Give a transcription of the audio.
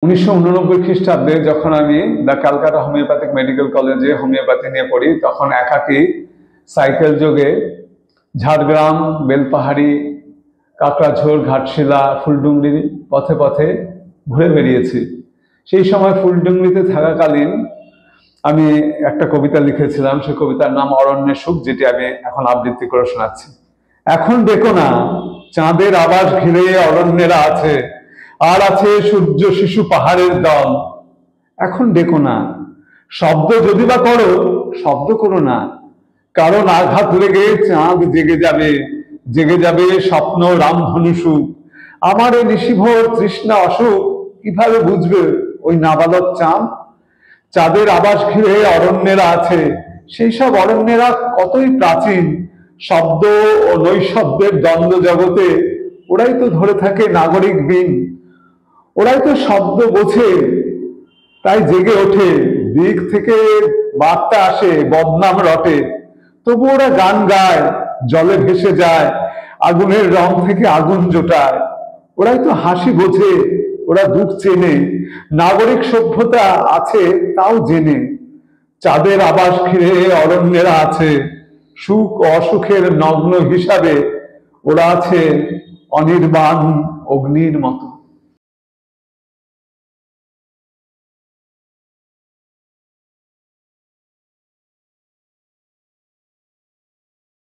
1989 খ্রিস্টাব্দে যখন আমি দ্য ক্যালকাটা হোমিওপ্যাথিক মেডিকেল কলেজে হোমিওপ্যাথি নিয়ে পড়ি, তখন একাকী সাইকেল যোগে ঝাড়গ্রাম, বেলপাহাড়ি, কাকড়াঝোড়, ঘাটশিলা, ফুলডুংরি পথে পথে ঘুরে বেরিয়েছি। সেই সময় ফুলডুংরিতে থাকাকালীন আমি একটা কবিতা লিখেছিলাম, সেই কবিতার নাম অরণ্যের সুখ, যেটি আমি এখন আবৃত্তি করে শোনাচ্ছি। এখন দেখো না, চাঁদের আবাস ঘিরে অরণ্যেরা আছে, আর আছে সূর্য শিশু পাহাড়ের দল। এখন দেখো না, শব্দ যদি বা করো, শব্দ করো না, কারণ আঘাত লেগে চাঁদ জেগে যাবে, জেগে যাবে স্বপ্ন রামধনু সুখ। আমার এই নিশিভোর তৃষ্ণা অসুখ কিভাবে বুঝবে ওই নাবালক চাঁদ? চাঁদের আবাস ঘিরে অরণ্যেরা আছে, সেই সব অরণ্যেরা কতই প্রাচীন। শব্দ ও নৈশব্দের দ্বন্দ্ব জগতে ওরাই তো ধরে থাকে নাগরিক বিন। ওরাই তো শব্দ বোঝে, তাই জেগে ওঠে, দিক থেকে বার্তা আসে, বদনাম রটে, তবু ওরা গান গায়, জলে ভেসে যায়, আগুনের রং থেকে আগুন জোটায়। ওরাই তো হাসি বোঝে, ওরা দুঃখ চেনে, নাগরিক সভ্যতা আছে তাও জেনে। চাঁদের আবাস ঘিরে অরণ্যেরা আছে, সুখ অসুখের নগ্ন হিসাবে ওরা আছে অনির্বাণ অগ্নির মতো।